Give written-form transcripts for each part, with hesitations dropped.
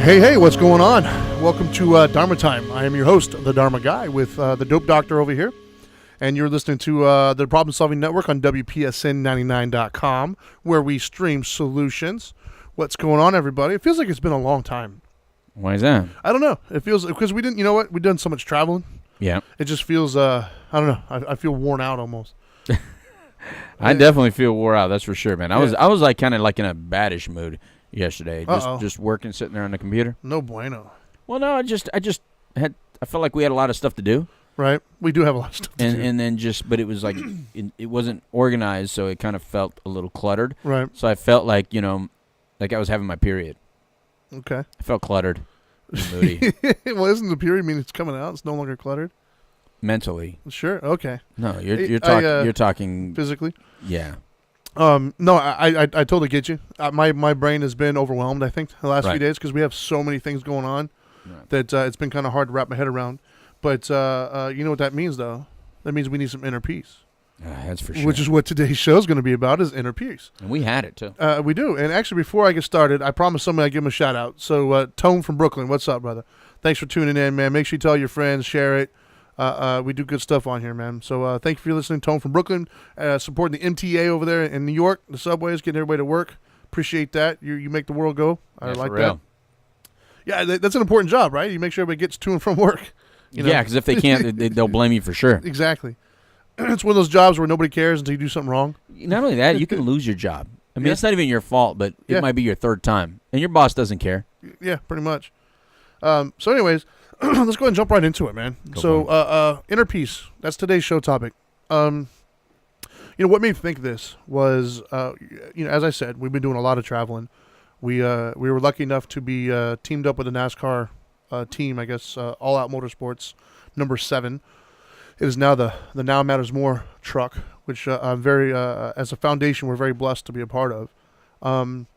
Hey, what's going on? Welcome to Dharma Time. I am your host, the Dharma Guy, with the Dope Doctor over here. And you're listening to the Problem Solving Network on WPSN99.com, where we stream solutions. What's going on, everybody? It feels like it's been a long time. Why is that? I don't know. It feels, because we didn't, you know what? We've done so much traveling. Yeah. It just feels, I don't know. I feel worn out almost. I definitely feel wore out, that's for sure, man. I was like kind of like in a baddish mood yesterday. Just working, sitting there on the computer. No bueno. Well, no, I felt like we had a lot of stuff to do. Right. We do have a lot of stuff to do. And then but it was like, it wasn't organized, so it kind of felt a little cluttered. Right. So I felt like, like I was having my period. Okay. I felt cluttered and moody. Well, isn't the period mean it's coming out? It's no longer cluttered? Mentally. Sure. Okay. No, you're talking physically. Yeah. No, I totally get you. My brain has been overwhelmed, I think, the last few days because we have so many things going on that it's been kind of hard to wrap my head around. But you know what that means, though? That means we need some inner peace. That's for sure. Which is what today's show is going to be about, is inner peace. And we had it, too. We do. And actually, before I get started, I promised somebody I'd give him a shout-out. So, Tone from Brooklyn, what's up, brother? Thanks for tuning in, man. Make sure you tell your friends, share it. We do good stuff on here, man. So thank you for listening. Tone from Brooklyn, supporting the MTA over there in New York, the subways, getting everybody to work. Appreciate that. You make the world go. I like that. Yeah, that's an important job, right? You make sure everybody gets to and from work. Yeah, because if they can't, they'll blame you for sure. Exactly. It's one of those jobs where nobody cares until you do something wrong. Not only that, you can lose your job. I mean, it's not even your fault, but it might be your third time, and your boss doesn't care. Yeah, pretty much. So anyways, let's go ahead and jump right into it, man. Inner peace. That's today's show topic. What made me think this was, as I said, we've been doing a lot of traveling. We were lucky enough to be teamed up with a NASCAR team, I guess, All Out Motorsports, number 7. It is now the Now Matters More truck, which I'm very, as a foundation, we're very blessed to be a part of. And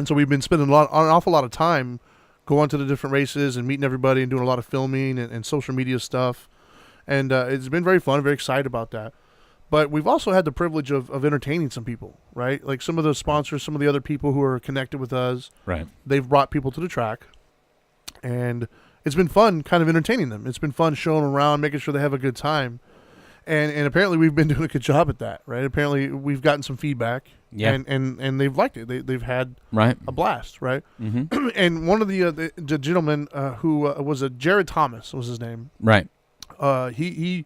so we've been spending an awful lot of time going to the different races and meeting everybody and doing a lot of filming and social media stuff. And it's been very fun. I'm very excited about that. But we've also had the privilege of entertaining some people, right? Like some of the sponsors, some of the other people who are connected with us. Right. They've brought people to the track. And it's been fun kind of entertaining them. It's been fun showing them around, making sure they have a good time. And apparently we've been doing a good job at that, right? Apparently we've gotten some feedback. Yeah. And they've liked it. They've had a blast, right? Mm-hmm. And one of the gentlemen who was Jared Thomas was his name. Right. We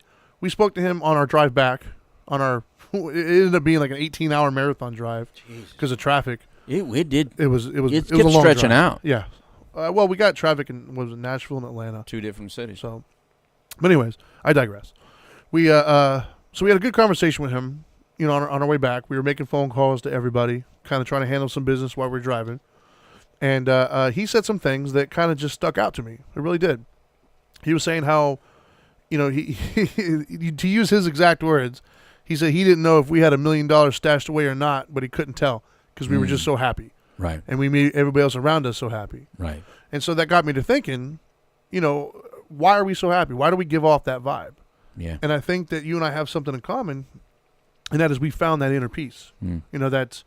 spoke to him on our drive back on our. It ended up being like an 18-hour marathon drive because of traffic. It did. It was a long stretching drive. out. Yeah. Well, we got traffic in Nashville and Atlanta. 2 different cities. So, but anyways, I digress. We so we had a good conversation with him. On our way back, we were making phone calls to everybody, kind of trying to handle some business while we were driving. And he said some things that kind of just stuck out to me. It really did. He was saying how, he to use his exact words, he said he didn't know if we had $1 million stashed away or not, but he couldn't tell because we were just so happy. Right. And we made everybody else around us so happy. Right. And so that got me to thinking, why are we so happy? Why do we give off that vibe? Yeah. And I think that you and I have something in common, and that is we found that inner peace. That's,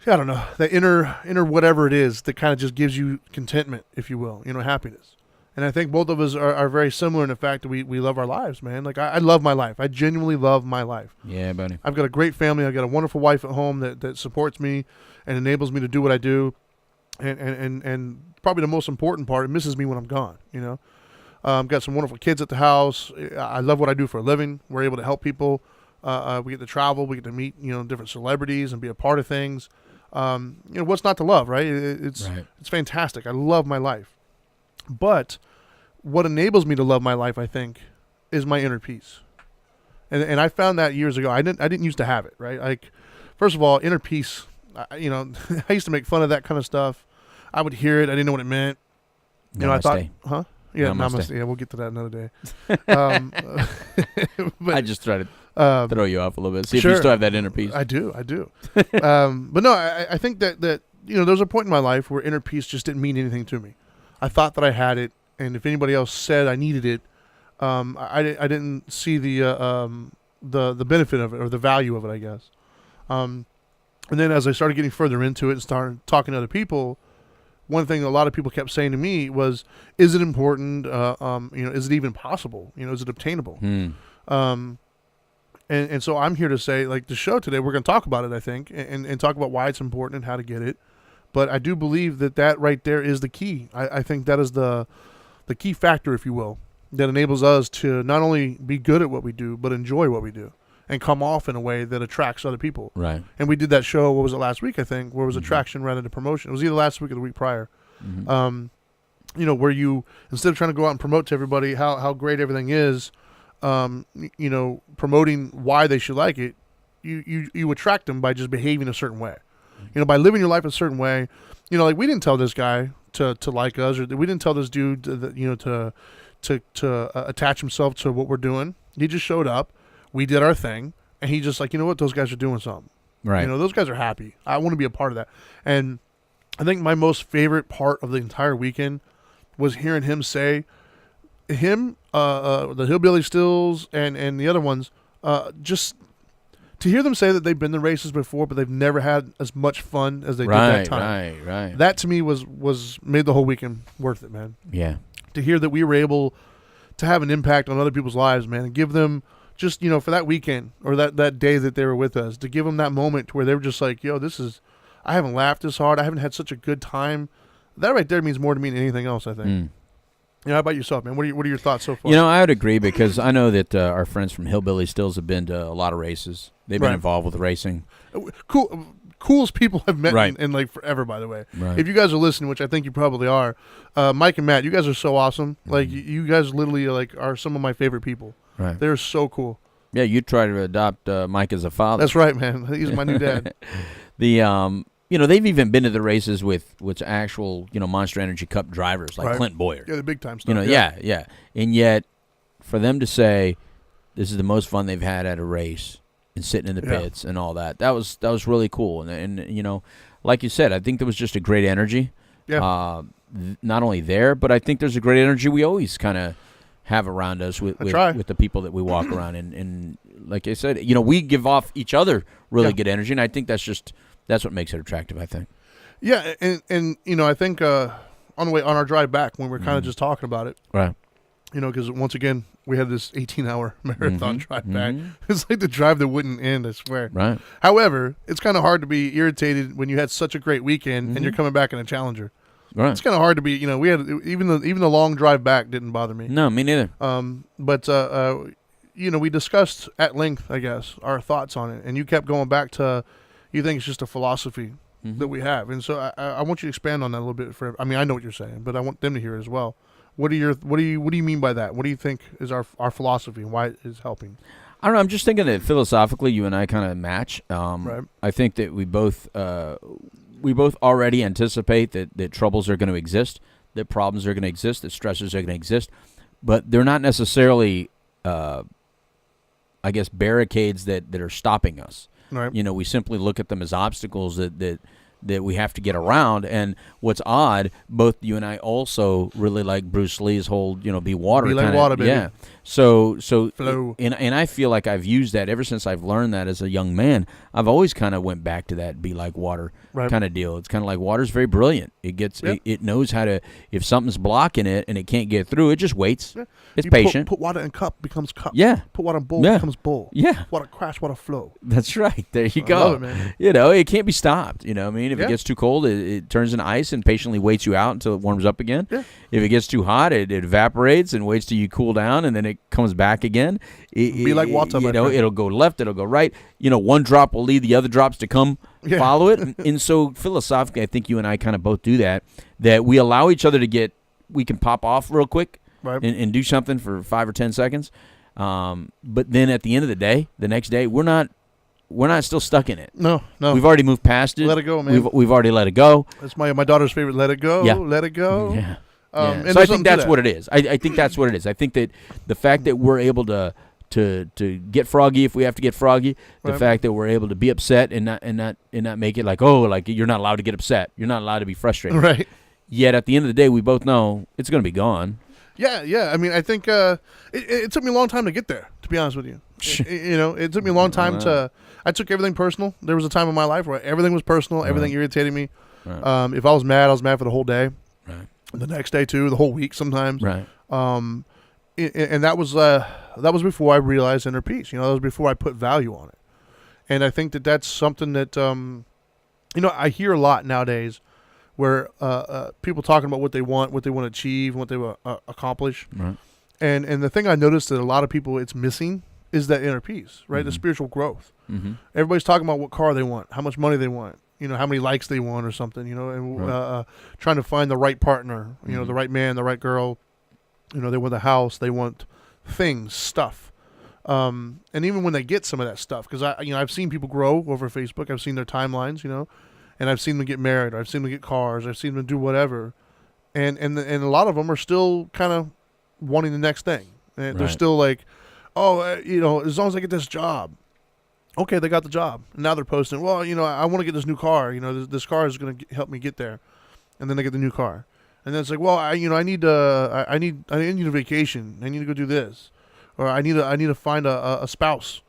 I don't know, that inner whatever it is that kind of just gives you contentment, if you will, happiness. And I think both of us are very similar in the fact that we love our lives, man. Like, I love my life. I genuinely love my life. Yeah, buddy. I've got a great family. I've got a wonderful wife at home that supports me and enables me to do what I do. And probably the most important part, it misses me when I'm gone, got some wonderful kids at the house. I love what I do for a living. We're able to help people. We get to travel. We get to meet, different celebrities and be a part of things. What's not to love, right? It's fantastic. I love my life. But what enables me to love my life, I think, is my inner peace. And I found that years ago. I didn't used to have it, right? Like, first of all, inner peace, I used to make fun of that kind of stuff. I would hear it. I didn't know what it meant. I thought, huh? Yeah, namaste. Yeah, we'll get to that another day. But I just try to throw you off a little bit. See if you still have that inner peace. I do. But no, I think that there was a point in my life where inner peace just didn't mean anything to me. I thought that I had it, and if anybody else said I needed it, I didn't see the benefit of it or the value of it, I guess. And then as I started getting further into it and started talking to other people, one thing a lot of people kept saying to me was, is it important? Is it even possible? Is it obtainable? And so I'm here to say, like, the show today, we're going to talk about it, I think, and talk about why it's important and how to get it. But I do believe that right there is the key. I think that is the key factor, if you will, that enables us to not only be good at what we do, but enjoy what we do and come off in a way that attracts other people. Right. And we did that show, what was it, last week, I think, where it was attraction rather than promotion. It was either last week or the week prior. Where you, instead of trying to go out and promote to everybody how great everything is, promoting why they should like it, you attract them by just behaving a certain way. By living your life a certain way. Like, we didn't tell this guy to like us, or we didn't tell this dude to attach himself to what we're doing. He just showed up. We did our thing, and he just like, you know what, those guys are doing something. Right. Those guys are happy. I want to be a part of that. And I think my most favorite part of the entire weekend was hearing him say, the Hillbilly Stills and the other ones, just to hear them say that they've been to races before, but they've never had as much fun as they did that time. Right. That to me was made the whole weekend worth it, man. Yeah. To hear that we were able to have an impact on other people's lives, man, and give them just, for that weekend or that day that they were with us, to give them that moment where they were just like, yo, I haven't laughed this hard. I haven't had such a good time. That right there means more to me than anything else, I think. How about yourself, man? What are your thoughts so far? I would agree, because I know that our friends from Hillbilly Stills have been to a lot of races. They've been involved with racing. Coolest people I've met in like forever, by the way. Right. If you guys are listening, which I think you probably are, Mike and Matt, you guys are so awesome. Like, you guys literally are some of my favorite people. Right. They're so cool. Yeah, you try to adopt Mike as a father. That's right, man. He's my new dad. They've even been to the races with actual, Monster Energy Cup drivers like Clint Boyer. Yeah, the big time stuff. Yeah. And yet, for them to say this is the most fun they've had at a race and sitting in the pits and all that was really cool. And like you said, I think there was just a great energy. Yeah. Not only there, but I think there's a great energy we always kind of have around us with the people that we walk around. And like I said, we give off each other really good energy, and I think that's what makes it attractive, I think. Yeah, and I think on our drive back, when we're kind of just talking about it, right? Because once again, we had this 18-hour marathon drive back. It's like the drive that wouldn't end, I swear. Right. However, it's kind of hard to be irritated when you had such a great weekend and you're coming back in a Challenger. Right. It's kind of hard to be. We had even the long drive back didn't bother me. No, me neither. But we discussed at length, I guess, our thoughts on it, and you kept going back to, you think it's just a philosophy that we have, and so I want you to expand on that a little bit. I know what you're saying, but I want them to hear it as well. What do you mean by that? What do you think is our philosophy and why it is helping? I don't know. I'm just thinking that philosophically, you and I kind of match. Right. I think that we both already anticipate that troubles are going to exist, that problems are going to exist, that stressors are going to exist, but they're not necessarily, barricades that are stopping us. Right. We simply look at them as obstacles that we have to get around. And what's odd, both you and I also really like Bruce Lee's whole, be water. Be like water, baby. Yeah. So flow. And I feel like I've used that ever since I've learned that as a young man. I've always kind of went back to that be like water kind of deal. It's kind of like water's very brilliant. It knows how to, if something's blocking it and it can't get through, it just waits. Yeah. It's patient. Put water in cup, becomes cup. Yeah. Put water in bowl, becomes bowl. Yeah. Water crash, water flow. That's right. There you go. I love it, man. It can't be stopped. If it gets too cold, it turns into ice and patiently waits you out until it warms up again. Yeah. If it gets too hot, it evaporates and waits till you cool down, and then it comes back again. Be like water. It'll go left, it'll go right. One drop will lead the other drops to come follow it. And so philosophically, I think you and I kind of both do that we allow each other we can pop off real quick and do something for 5 or 10 seconds. But then at the end of the day, the next day, we're not still stuck in it. No. We've already moved past it. Let it go, man. We've already let it go. That's my daughter's favorite. Let it go. Yeah. Let it go. Yeah. And so I think that's what it is. I think that's what it is. I think that the fact that we're able to get froggy if we have to get froggy, the fact that we're able to be upset and not make it like you're not allowed to get upset. You're not allowed to be frustrated. Right. Yet at the end of the day, we both know it's going to be gone. Yeah. I mean, I think it took me a long time to get there, to be honest with you. It took me a long time I took everything personal. There was a time in my life where everything was personal, everything irritated me. Right. If I was mad for the whole day. Right. The next day too, the whole week sometimes. Right. And that was before I realized inner peace. That was before I put value on it. And I think that that's something that I hear a lot nowadays, where people talking about what they want to achieve, what they want to accomplish. Right. And the thing I noticed that a lot of people it's missing is that inner peace, right? Mm-hmm. The spiritual growth. Mm-hmm. Everybody's talking about what car they want, how much money they want, how many likes they want or something, and Right. trying to find the right partner, Mm-hmm. the right man, the right girl. They want a house, they want things, stuff. And even when they get some of that stuff, because I've seen people grow over Facebook, I've seen their timelines, and I've seen them get married, or I've seen them get cars, I've seen them do whatever, and a lot of them are still kind of wanting the next thing. And they're Right. still like, oh, as long as I get this job. Okay, they got the job. And now they're posting, well, I want to get this new car. This car is going to help me get there. And then they get the new car. And then it's like, well, I need a vacation. I need to go do this. Or I need to find a spouse.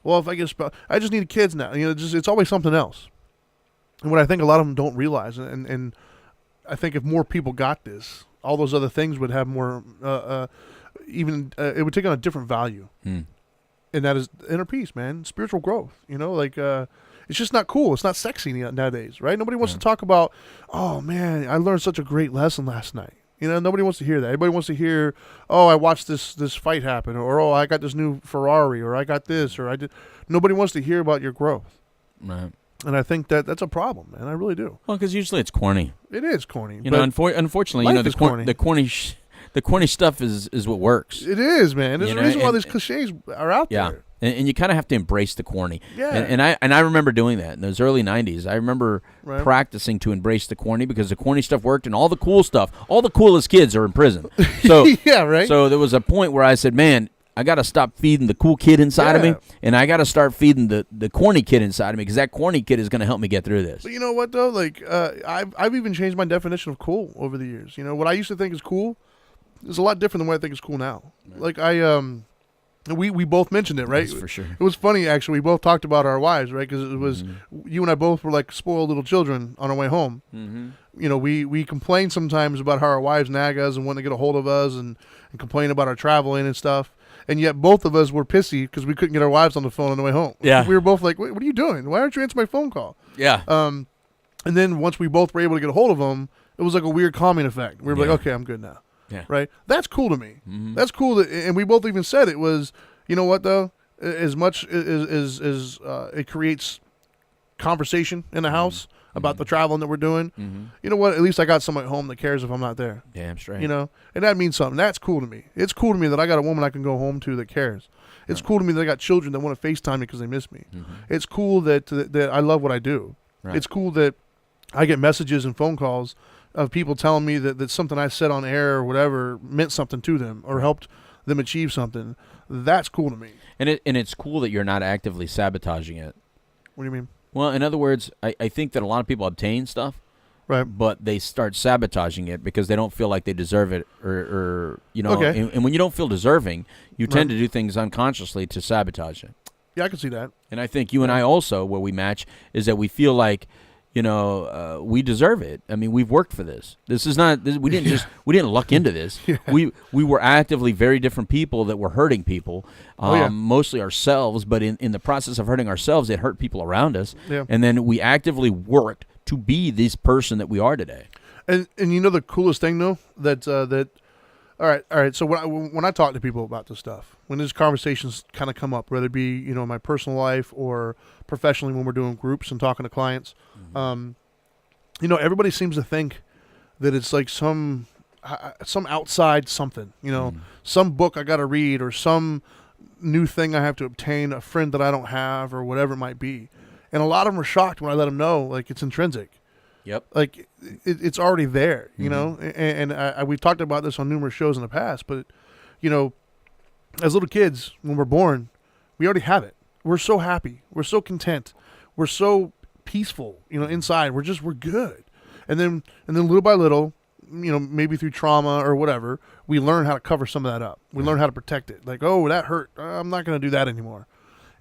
Well, if I get a spouse, I just need kids now. It's always something else. And what I think a lot of them don't realize, and I think if more people got this, all those other things would have more, it would take on a different value. Mm. And that is inner peace, man. Spiritual growth. It's just not cool. It's not sexy nowadays, right? Nobody wants to talk about, oh man, I learned such a great lesson last night. Nobody wants to hear that. Everybody wants to hear, oh, I watched this fight happen, or oh, I got this new Ferrari, or I got this, or I did. Nobody wants to hear about your growth. Right. And I think that's a problem, man. I really do. Well, because usually it's corny. It is corny. Unfortunately, life is corny. The corny stuff is what works. It is, man. There's a reason why these cliches are out there. And you kind of have to embrace the corny. Yeah. And I remember doing that in those early 90s. I remember Right. practicing to embrace the corny because the corny stuff worked, and all the cool stuff, all the coolest kids are in prison. So yeah, right. So there was a point where I said, man, I got to stop feeding the cool kid inside of me, and I got to start feeding the corny kid inside of me, because that corny kid is going to help me get through this. But you know what, though? Like, I've even changed my definition of cool over the years. What I used to think is cool is a lot different than what I think is cool now. Right. Like, we both mentioned it, right? Yes, for sure. It was funny, actually. We both talked about our wives, right? Because it was, you and I both were like spoiled little children on our way home. Mm-hmm. We complain sometimes about how our wives nag us and want to get a hold of us and complain about our traveling and stuff. And yet both of us were pissy because we couldn't get our wives on the phone on the way home. Yeah. We were both like, what are you doing? Why aren't you answering my phone call? Yeah. And then once we both were able to get a hold of them, it was like a weird calming effect. We were like, okay, I'm good now. Yeah. Right? That's cool to me. Mm-hmm. That's cool. And we both even said it was, you know what, though? As much as it creates conversation in the house about the traveling that we're doing, you know what? At least I got someone at home that cares if I'm not there. Damn straight. And that means something. That's cool to me. It's cool to me that I got a woman I can go home to that cares. It's cool to me that I got children that want to FaceTime me because they miss me. Mm-hmm. It's cool that I love what I do. Right. It's cool that I get messages and phone calls of people telling me that something I said on air or whatever meant something to them or helped them achieve something. That's cool to me. And it's cool that you're not actively sabotaging it. What do you mean? Well, in other words, I think that a lot of people obtain stuff, right? But they start sabotaging it because they don't feel like they deserve it, or Okay. And when you don't feel deserving, you tend to do things unconsciously to sabotage it. Yeah, I can see that. And I think you and I also, where we match, is that we feel like, we deserve it. I mean, we've worked for this. This is not. We didn't luck into this. Yeah. We were actively very different people that were hurting people, mostly ourselves. But in the process of hurting ourselves, it hurt people around us. Yeah. And then we actively worked to be this person that we are today. And the coolest thing though that all right. So when I talk to people about this stuff, when these conversations kind of come up, whether it be in my personal life or professionally when we're doing groups and talking to clients, everybody seems to think that it's like some outside something, some book I got to read or some new thing I have to obtain, a friend that I don't have or whatever it might be. And a lot of them are shocked when I let them know like it's intrinsic. Yep. Like it's already there, and we've talked about this on numerous shows in the past, but as little kids, when we're born, we already have it. We're so happy. We're so content. We're so peaceful, inside. We're good. And then little by little, maybe through trauma or whatever, we learn how to cover some of that up. We learn how to protect it. Like, oh, that hurt. I'm not going to do that anymore.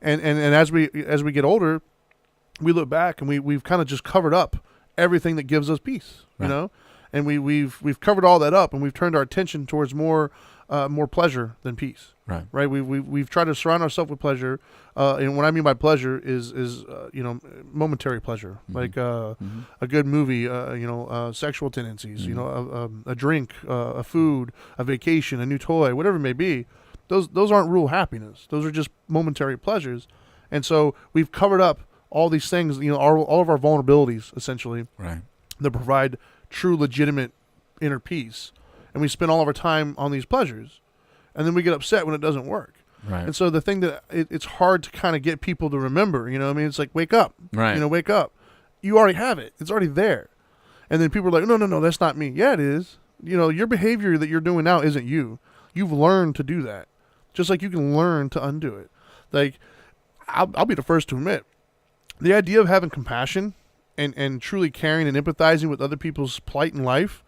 And as we get older, we look back and we've kind of just covered up everything that gives us peace, Right. you know? And we've covered all that up, and we've turned our attention towards more pleasure than peace. Right. We've tried to surround ourselves with pleasure, and what I mean by pleasure is momentary pleasure, like a good movie, sexual tendencies, a drink, a food, a vacation, a new toy, whatever it may be. Those aren't real happiness. Those are just momentary pleasures, and so we've covered up all these things, all of our vulnerabilities essentially, Right. that provide true, legitimate inner peace, and we spend all of our time on these pleasures, and then we get upset when it doesn't work. Right. And so the thing that it's hard to kind of get people to remember, it's like, wake up, Right. Wake up. You already have it. It's already there. And then people are like, no, that's not me. Yeah, it is. Your behavior that you're doing now isn't you. You've learned to do that. Just like you can learn to undo it. Like, I'll be the first to admit, the idea of having compassion and truly caring and empathizing with other people's plight in life,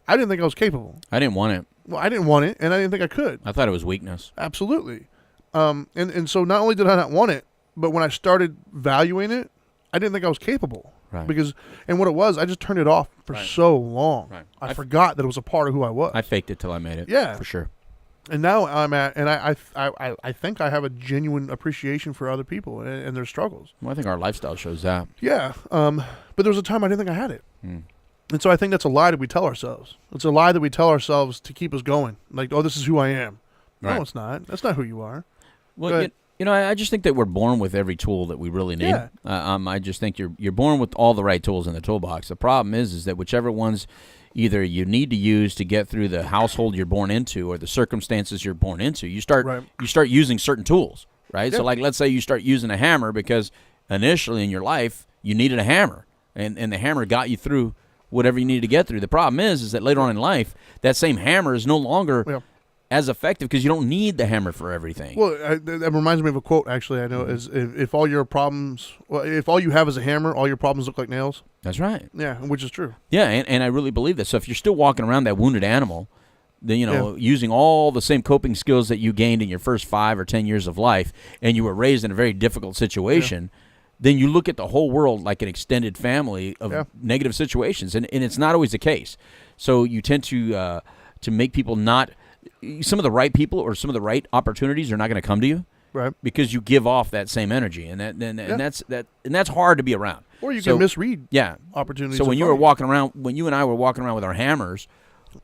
I didn't think I was capable. I didn't want it. Well, I didn't want it, and I didn't think I could. I thought it was weakness. Absolutely. And so not only did I not want it, but when I started valuing it, I didn't think I was capable. Right. And what it was, I just turned it off for so long. Right. I forgot that it was a part of who I was. I faked it till I made it. Yeah. For sure. And now I think I have a genuine appreciation for other people and their struggles. Well, I think our lifestyle shows that. Yeah. But there was a time I didn't think I had it. Mm. And so I think that's a lie that we tell ourselves. It's a lie that we tell ourselves to keep us going. Like, oh, this is who I am. Right. No, it's not. That's not who you are. Well, I just think that we're born with every tool that we really need. Yeah. I just think you're born with all the right tools in the toolbox. The problem is that whichever ones either you need to use to get through the household you're born into or the circumstances you're born into, you start using certain tools, right? Yeah. So, like, let's say you start using a hammer because initially in your life you needed a hammer, and the hammer got you through whatever you needed to get through. The problem is that later on in life, that same hammer is no longer as effective because you don't need the hammer for everything. Well, that reminds me of a quote, actually, I know, is if all your problems, if all you have is a hammer, all your problems look like nails. That's right. Yeah, which is true. Yeah, and I really believe that. So if you're still walking around that wounded animal, then, using all the same coping skills that you gained in your first 5 or 10 years of life, and you were raised in a very difficult situation, then you look at the whole world like an extended family of negative situations, and it's not always the case. So you tend to make people not – some of the right people or some of the right opportunities are not going to come to you, right? Because you give off that same energy, and that's hard to be around. Or you can misread opportunities. So when you and I were walking around with our hammers,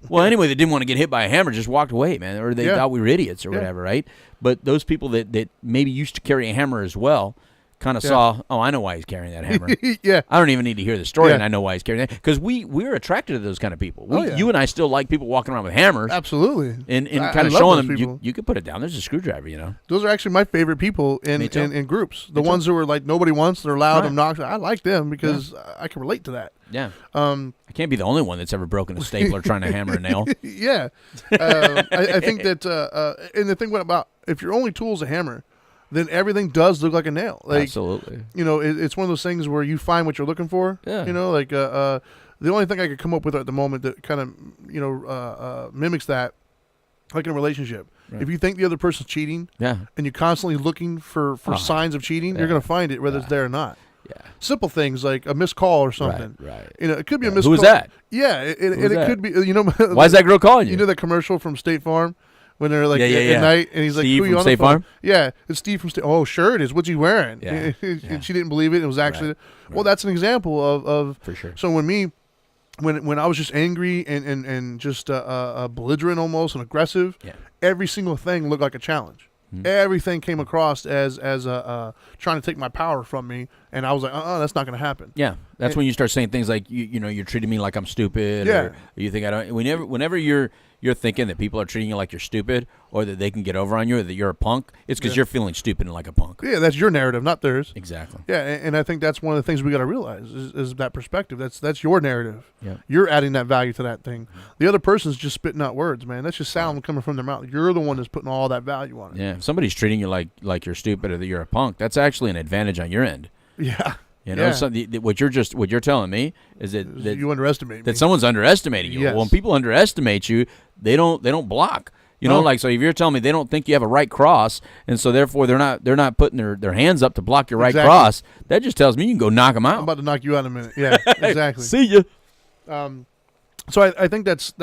well, anyway, they didn't want to get hit by a hammer, just walked away, man, or they thought we were idiots or whatever, right? But those people that maybe used to carry a hammer as well kind of saw, oh, I know why he's carrying that hammer. I don't even need to hear the story, and I know why he's carrying that. Because we're attracted to those kind of people. You and I still like people walking around with hammers. Absolutely. And kind of showing them, you can put it down. There's a screwdriver, Those are actually my favorite people in groups. The ones who are like nobody wants, they're loud, obnoxious. I like them because I can relate to that. Yeah. I can't be the only one that's ever broken a stapler trying to hammer a nail. Yeah. I think that, and the thing about, if your only tool is a hammer, then everything does look like a nail. Like, absolutely. It's one of those things where you find what you're looking for. Yeah. The only thing I could come up with at the moment that kind of, mimics that, like in a relationship. Right. If you think the other person's cheating, and you're constantly looking for signs of cheating, you're going to find it whether it's there or not. Yeah. Simple things like a missed call or something. Right. It could be a missed call. Who was that? Yeah. It could be, Why is that girl calling you? You know that commercial from State Farm? When they're like at night, and he's like, Steve "Who are you from on State the phone?" Farm? Yeah, it's Steve from State. Oh, sure it is. What's he wearing? Yeah. And she didn't believe it. It was actually well. That's an example of for sure. So when I was just angry and just belligerent almost and aggressive, every single thing looked like a challenge. Mm-hmm. Everything came across as trying to take my power from me, and I was like, that's not going to happen. Yeah, that's when you start saying things like, you're treating me like I'm stupid, or you think I don't. Whenever you're thinking that people are treating you like you're stupid, or that they can get over on you, or that you're a punk, it's because you're feeling stupid and like a punk. Yeah, that's your narrative, not theirs. Exactly. Yeah, and I think that's one of the things we got to realize is that perspective. That's your narrative. Yeah. You're adding that value to that thing. Mm-hmm. The other person's just spitting out words, man. That's just sound coming from their mouth. You're the one that's putting all that value on it. Yeah, if somebody's treating you like you're stupid or that you're a punk, that's actually an advantage on your end. Yeah. What you're telling me is that you underestimate me. That someone's underestimating you. Yes. Well, when people underestimate you, they don't block. You know, Oh. like, so if you're telling me they don't think you have a right cross, and so therefore they're not putting their hands up to block your right Exactly. cross, that just tells me you can go knock them I'm out. about to knock you out in a minute. Yeah, exactly. See ya. So I think that's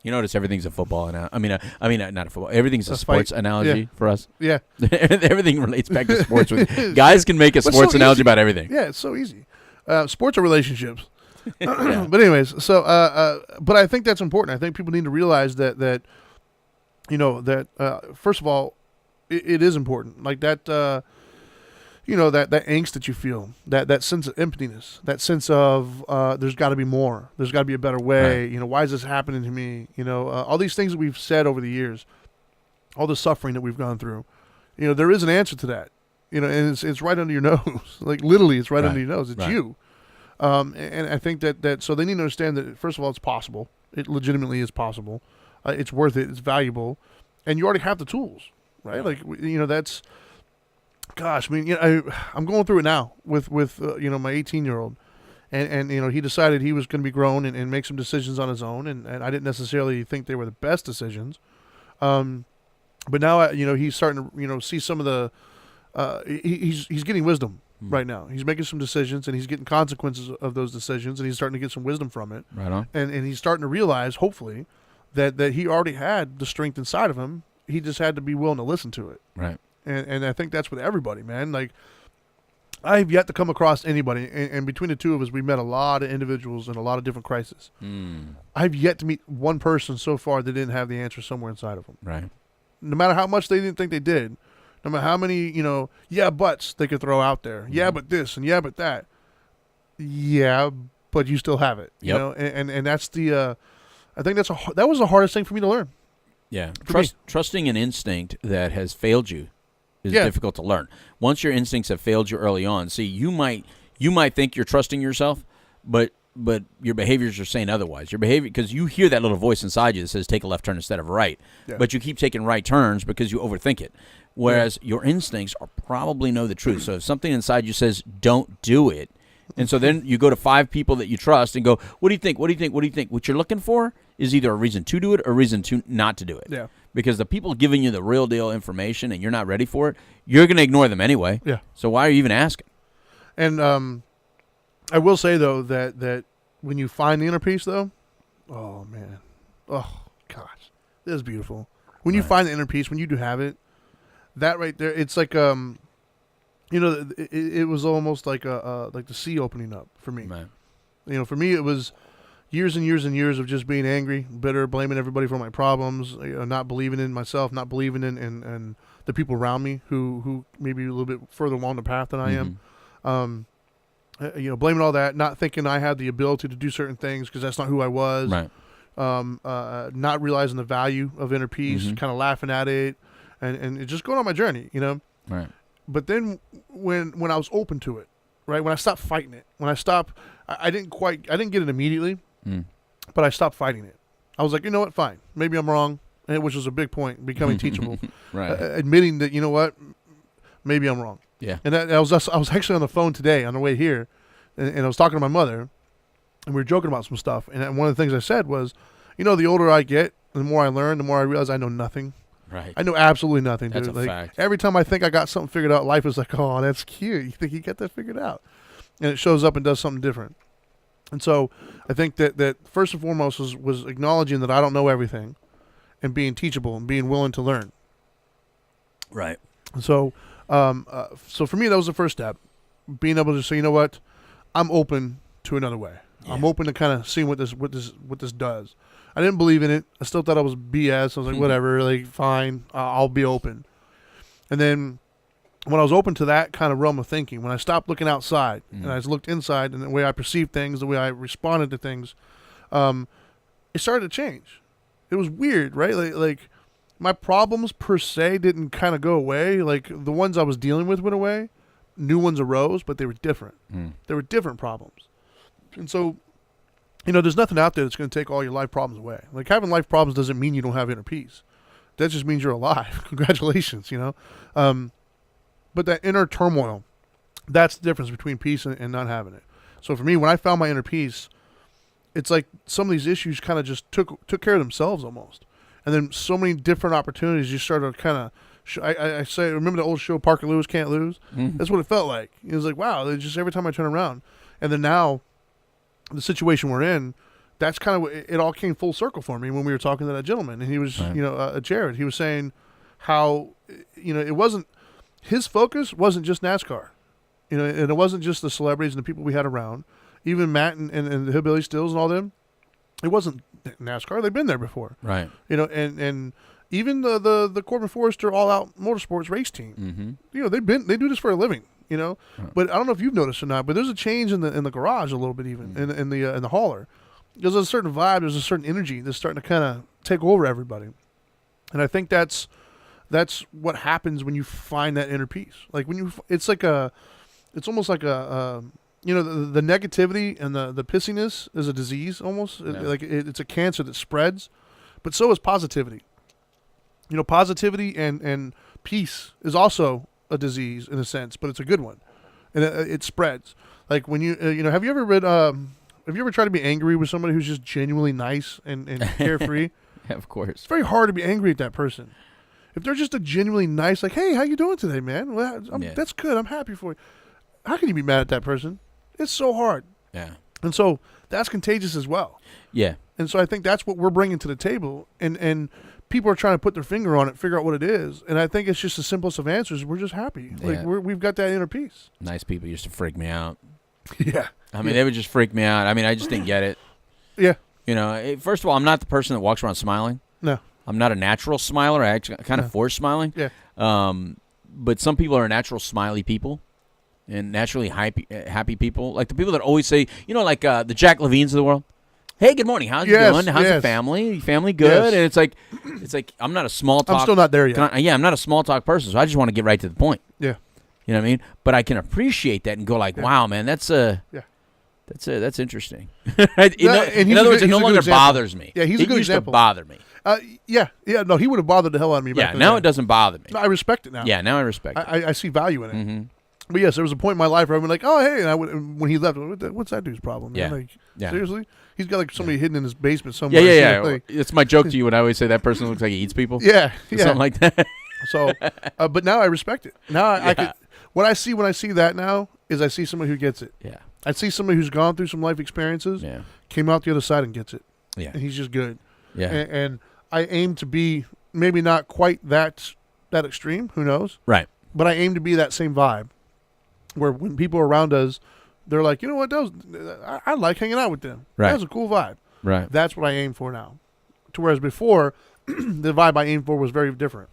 You notice everything's a football not a football. Everything's a A sports fight. analogy for us. yeah. Everything relates back to sports. Guys can make a But sports so analogy easy. about everything. Yeah, it's so easy. Sports are relationships. Yeah. But anyways, so but I think that's important. I think people need to realize that you know that first of all, it is important. Like that you know that angst that you feel, that sense of emptiness, that sense of there's got to be more. There's got to be a better way. Right. You know, why is this happening to me? You know, all these things that we've said over the years, all the suffering that we've gone through. You know, there is an answer to that. You know, and it's right under your nose. Like literally, it's right under your nose. It's Right. you. And I think that so they need to understand that first of all, it's possible. It legitimately is possible. It's worth it. It's valuable, and you already have the tools, right? Like you know, that's. Gosh, I mean, you know, I'm going through it now with you know, my 18-year-old, and you know, he decided he was going to be grown and make some decisions on his own, and I didn't necessarily think they were the best decisions, but now you know, he's starting to, you know, see some of the he's getting wisdom right now. He's making some decisions and he's getting consequences of those decisions, and he's starting to get some wisdom from it. Right on. And he's starting to realize, hopefully, that he already had the strength inside of him. He just had to be willing to listen to it. Right. And I think that's with everybody, man. Like, I've yet to come across anybody, and between the two of us, we met a lot of individuals in a lot of different crises. I've yet to meet one person so far that didn't have the answer somewhere inside of them. Right. No matter how much they didn't think they did, no matter how many, you know, yeah, buts they could throw out there. Yeah, but this and yeah, but that. Yeah, but you still have it. Yep. You know, and that's the, I think that was the hardest thing for me to learn. Yeah. For me. Trusting an instinct that has failed you is Yeah. difficult to learn. Once your instincts have failed you early on, see, you might think you're trusting yourself, but your behaviors are saying otherwise. Your behavior, because you hear that little voice inside you that says take a left turn instead of a right, Yeah. but you keep taking right turns because you overthink it. Whereas your instincts are probably know the truth. So if something inside you says don't do it, and so then you go to 5 people that you trust and go, what do you think? What do you think? What do you think? What you're looking for is either a reason to do it or a reason to not to do it. Yeah. Because the people giving you the real deal information and you're not ready for it, you're going to ignore them anyway. Yeah. So why are you even asking? And I will say though that when you find the inner peace though, oh man, oh gosh, this is beautiful. When you Right. find the inner peace, when you do have it, that right there, it's like you know, it was almost like like the sea opening up for me. Right. You know, for me, it was years and years and years of just being angry, bitter, blaming everybody for my problems, you know, not believing in myself, not believing in the people around me who maybe a little bit further along the path than I am. You know, blaming all that, not thinking I had the ability to do certain things because that's not who I was. Right. Not realizing the value of inner peace, kind of laughing at it, and it just going on my journey, you know. Right. But then when I was open to it, right, when I stopped fighting it, when I stopped, I didn't get it immediately, but I stopped fighting it. I was like, you know what, fine, maybe I'm wrong, and which was a big point, becoming teachable, Right. admitting that, you know what, maybe I'm wrong. Yeah. And I was actually on the phone today on the way here, and I was talking to my mother, and we were joking about some stuff, and one of the things I said was, you know, the older I get, the more I learn, the more I realize I know nothing. Right. I know absolutely nothing, dude. That's a Like, fact. every time I think I got something figured out, life is like, oh, that's cute. You think you got that figured out? And it shows up and does something different. And so I think that first and foremost was acknowledging that I don't know everything and being teachable and being willing to learn. Right. And so so for me, that was the first step, being able to say, you know what, I'm open to another way. Yeah. I'm open to kind of seeing what this does. I didn't believe in it. I still thought I was BS. I was like, whatever, like, fine, I'll be open. And then when I was open to that kind of realm of thinking, when I stopped looking outside and I just looked inside, and the way I perceived things, the way I responded to things, it started to change. It was weird, right? Like my problems per se didn't kind of go away. Like the ones I was dealing with went away. New ones arose, but they were different. They were different problems. And so, you know, there's nothing out there that's going to take all your life problems away. Like, having life problems doesn't mean you don't have inner peace. That just means you're alive. Congratulations, you know. But that inner turmoil, that's the difference between peace and not having it. So for me, when I found my inner peace, it's like some of these issues kind of just took care of themselves almost. and then so many different opportunities. You start to kind of. I say, remember the old show Parker Lewis Can't Lose? Mm-hmm. That's what it felt like. It was like, wow, it's just every time I turn around. And then now, the situation we're in, that's kind of, it all came full circle for me when we were talking to that gentleman. And he was, Right. Jared, he was saying how, it wasn't, his focus wasn't just NASCAR. And it wasn't just the celebrities and the people we had around. Even Matt and the Hillbilly Stills and all them, it wasn't NASCAR. They've been there before. Right. And even the Corbin Forrester All Out Motorsports race team, Mm-hmm. they do this for a living, Right. But I don't know if you've noticed or not. But there's a change in the garage a little bit, even in the hauler. There's a certain vibe. There's a certain energy that's starting to kind of take over everybody, and I think that's what happens when you find that inner peace. Like it's almost like the negativity and the pissiness is a disease almost. Yeah. It's a cancer that spreads, but so is positivity. Positivity and peace is also a disease in a sense, but it's a good one, and it spreads. Like when have you ever tried to be angry with somebody who's just genuinely nice and carefree? Yeah, of course. It's very hard to be angry at that person. If they're just a genuinely nice, like, hey, how you doing today, man? Well, that's good. I'm happy for you. How can you be mad at that person? It's so hard. Yeah. And so that's contagious as well. Yeah. And so I think that's what we're bringing to the table. And people are trying to put their finger on it, figure out what it is. And I think it's just the simplest of answers. We're just happy. Yeah. Like we've got that inner peace. Nice people used to freak me out. Yeah. I mean, they would just freak me out. I mean, I just didn't get it. Yeah. First of all, I'm not the person that walks around smiling. No. I'm not a natural smiler. I actually kind of force smiling. Yeah. But some people are natural smiley people and naturally happy people. Like the people that always say, like the Jack Levines of the world. Hey, good morning. How's you doing? How's the family? Family good? Yes. And it's like I'm not a small talk. I'm still not there yet. I'm not a small talk person, so I just want to get right to the point. Yeah. You know what I mean? But I can appreciate that and go like, wow, man, that's interesting. In other words, it no longer bothers me. Yeah, he's a good used example. to bother me. Yeah. No, he would have bothered the hell out of me. Yeah, back now then. it doesn't bother me. No, I respect it now. Yeah, now I respect it. I see value in it. Mm-hmm. But yes, there was a point in my life where I'd be like, oh, hey, and when he left, what's that dude's problem? Yeah. Man? Like, Yeah. seriously? He's got like somebody hidden in his basement somewhere. Yeah. Like, It's my joke to you when I always say that person looks like he eats people. yeah. Something like that. So, but now I respect it. Now I could. What I see when I see that now is I see somebody who gets it. Yeah. I see somebody who's gone through some life experiences, Yeah. came out the other side and gets it. Yeah. And he's just good. Yeah. And I aim to be maybe not quite that extreme. Who knows? Right. But I aim to be that same vibe, where when people are around us, they're like, you know what? I like hanging out with them. Right. That was a cool vibe. Right. That's what I aim for now. To whereas before, the vibe I aimed for was very different.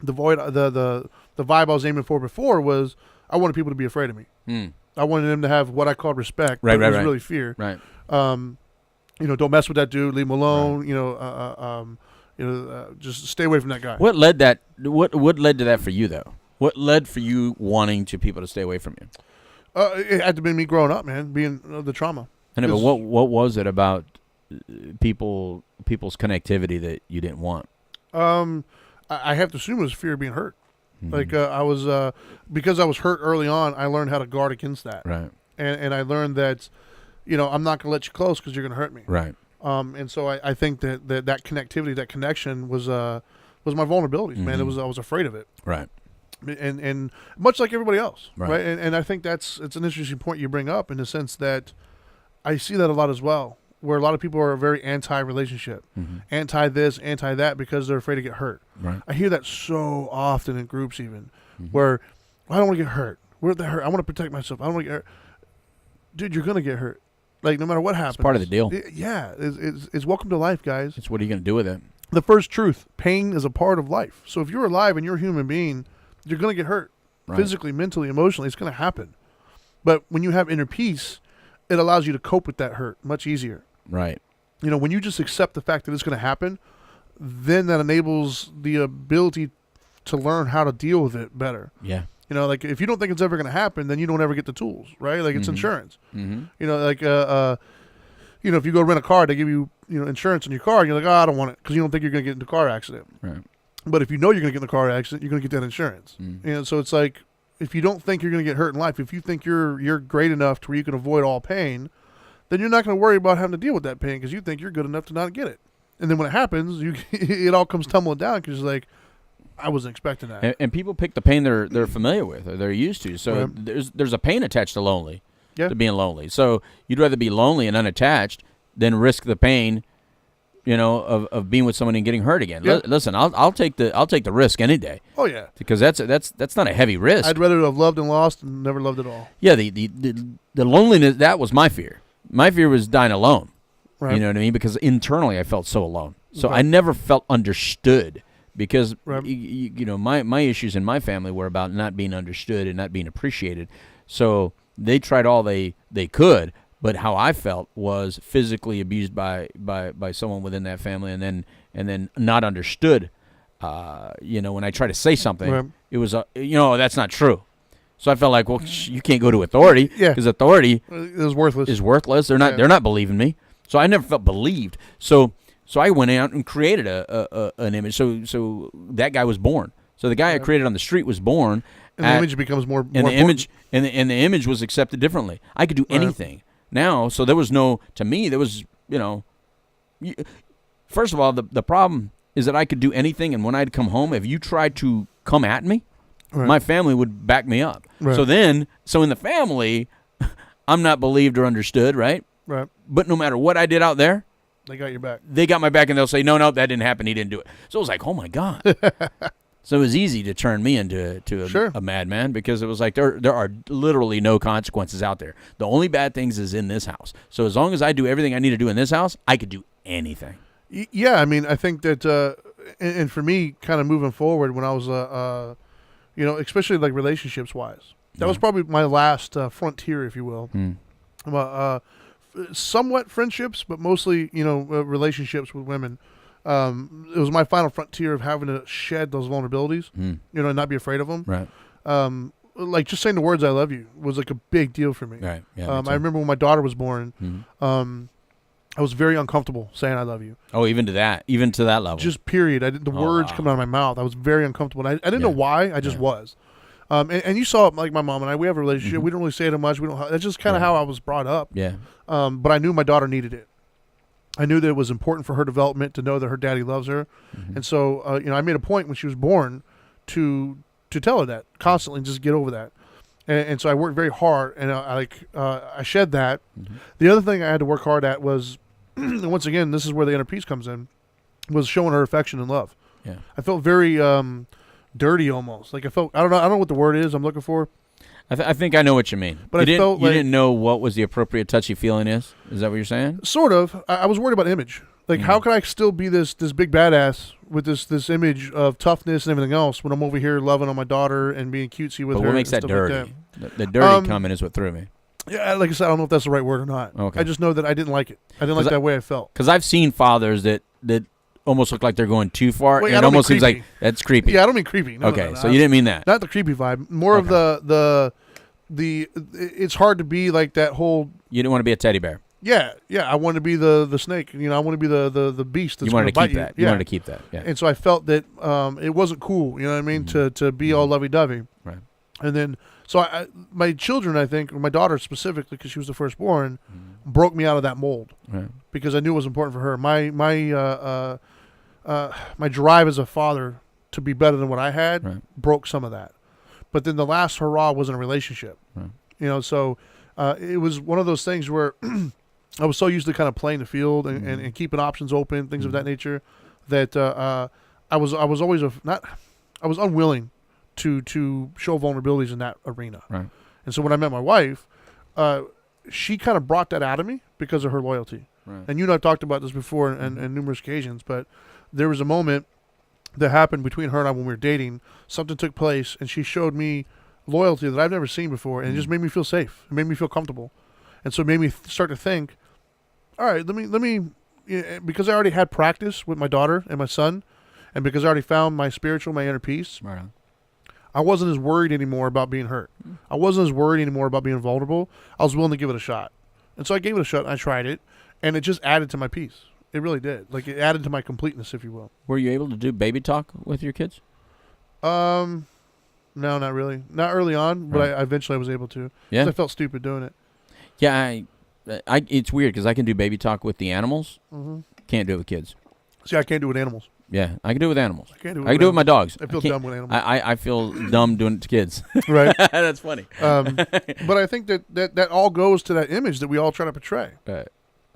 The vibe I was aiming for before was I wanted people to be afraid of me. Mm. I wanted them to have what I called respect. Right, but it was right. really fear. Right. Don't mess with that dude. Leave him alone. Right. Just stay away from that guy. What led to that for you though? What led for you wanting people to stay away from you? It had to be me growing up, man, being the trauma. I know, but what was it about people's connectivity that you didn't want? I have to assume it was fear of being hurt. Mm-hmm. Like I was because I was hurt early on. I learned how to guard against that. Right. And I learned that, I'm not gonna let you close because you're gonna hurt me. Right. And so I think that connectivity, that connection was my vulnerabilities, man. Mm-hmm. I was afraid of it. Right. And much like everybody else, Right. right? And I think it's an interesting point you bring up in the sense that I see that a lot as well, where a lot of people are very anti-relationship, Mm-hmm. anti this, anti that, because they're afraid to get hurt. Right. I hear that so often in groups, even Mm-hmm. where I don't want to get hurt. Where the hurt? I want to protect myself. I don't want to get hurt. Dude, you're gonna get hurt. Like no matter what happens, It's part of the deal. It's welcome to life, guys. It's what are you going to do with it? The first truth: pain is a part of life. So if you're alive and you're a human being, you're gonna get hurt, Right. physically, mentally, emotionally. It's gonna happen. But when you have inner peace, it allows you to cope with that hurt much easier. Right. When you just accept the fact that it's going to happen, then that enables the ability to learn how to deal with it better. Yeah. Like if you don't think it's ever going to happen, then you don't ever get the tools, right? Like it's Mm-hmm. insurance. Mm-hmm. If you go rent a car, they give you, insurance on your car, and you're like, oh, I don't want it because you don't think you're going to get into a car accident. Right. But if you know you're going to get in a car accident, you're going to get that insurance. Mm. So it's like if you don't think you're going to get hurt in life, if you think you're great enough to where you can avoid all pain, then you're not going to worry about having to deal with that pain because you think you're good enough to not get it. And then when it happens, it all comes tumbling down because like, I wasn't expecting that. And people pick the pain they're familiar with or they're used to. So there's a pain attached to to being lonely. So you'd rather be lonely and unattached than risk the pain, of being with someone and getting hurt again. Yeah. Listen, I'll take the risk any day. Oh yeah, because that's not a heavy risk. I'd rather have loved and lost and never loved at all. Yeah, the loneliness, that was my fear. My fear was dying alone. Right. You know what I mean? Because internally I felt so alone. So I never felt understood because my issues in my family were about not being understood and not being appreciated. So they tried all they could, but how I felt was physically abused by someone within that family, and then not understood. When I try to say something, it was that's not true. So I felt like, well, you can't go to authority because authority is worthless. They're not believing me. So I never felt believed. So I went out and created an image. So that guy was born. So the guy I created on the street was born. And the image becomes more the image and the image was accepted differently. I could do anything now. So there was first of all, the problem is that I could do anything, and when I'd come home, if you tried to come at me, my family would back me up. Right. So in the family, I'm not believed or understood, right? Right. But no matter what I did out there, they got your back. They got my back, and they'll say, no, that didn't happen. He didn't do it. So it was like, oh my God. So it was easy to turn me into a madman because it was like there are literally no consequences out there. The only bad things is in this house. So as long as I do everything I need to do in this house, I could do anything. Yeah, I mean, I think that, and for me, kind of moving forward, when I was, especially like relationships wise, that was probably my last frontier, if you will. Somewhat friendships, but mostly, relationships with women. It was my final frontier of having to shed those vulnerabilities, and not be afraid of them. Right. Like just saying the words "I love you" was like a big deal for me. Right. Yeah. I remember when my daughter was born. I was very uncomfortable saying "I love you." Oh, even to that level. Just period. The words coming out of my mouth. I was very uncomfortable. And I didn't know why. I just was. And you saw it, like my mom and I. We have a relationship. We don't really say it much. We don't. That's just kind of how I was brought up. Yeah. But I knew my daughter needed it. I knew that it was important for her development to know that her daddy loves her, and so I made a point when she was born to tell her that constantly, just get over that. And so I worked very hard, and I shed that. The other thing I had to work hard at was, and once again, this is where the inner peace comes in, was showing her affection and love. Yeah. I felt very dirty almost. Like I don't know what the word is I'm looking for. I think I know what you mean. But you didn't know what was the appropriate touchy feeling is? Is that what you're saying? Sort of. I was worried about image. Like, how can I still be this big badass with this image of toughness and everything else when I'm over here loving on my daughter and being cutesy with her? But what makes that dirty? Like the dirty comment is what threw me. Yeah, like I said, I don't know if that's the right word or not. Okay. I just know that I didn't like it. I didn't like that way I felt. Because I've seen fathers that almost look like they're going too far. Wait, and it almost seems like that's creepy. Yeah, I don't mean creepy. No, okay, so you didn't mean that. Not the creepy vibe. More of the it's hard to be like that whole. You didn't want to be a teddy bear. Yeah. I wanted to be the snake. I want to be the beast that's going to bite you. You wanted to keep that. Yeah. And so I felt that it wasn't cool. You know what I mean? To be all lovey-dovey. Right. And then my children, I think, or my daughter specifically, because she was the firstborn, broke me out of that mold. Right. Because I knew it was important for her. My drive as a father to be better than what I had broke some of that. But then the last hurrah wasn't a relationship. Right. So it was one of those things where I was so used to kind of playing the field and keeping options open, things of that nature, that I was always I was unwilling to show vulnerabilities in that arena. Right. And so when I met my wife, she kind of brought that out of me because of her loyalty. Right. And you and I have talked about this before on numerous occasions, but there was a moment that happened between her and I when we were dating. Something took place, and she showed me loyalty that I've never seen before, and it just made me feel safe. It made me feel comfortable. And so it made me start to think, all right, let me because I already had practice with my daughter and my son, and because I already found my inner peace, right on. I wasn't as worried anymore about being hurt. I wasn't as worried anymore about being vulnerable. I was willing to give it a shot. And so I gave it a shot, and I tried it, and it just added to my peace. It really did. Like, it added to my completeness, if you will. Were you able to do baby talk with your kids? No, not really. Not early on, but I eventually was able to. Yeah. 'Cause I felt stupid doing it. Yeah, it's weird because I can do baby talk with the animals. Can't do it with kids. See, I can't do it with animals. Yeah, I can do it with animals. I can't do it. I can do it with my dogs. I feel dumb with animals. I feel dumb doing it to kids. Right. That's funny. But I think that all goes to that image that we all try to portray. Right.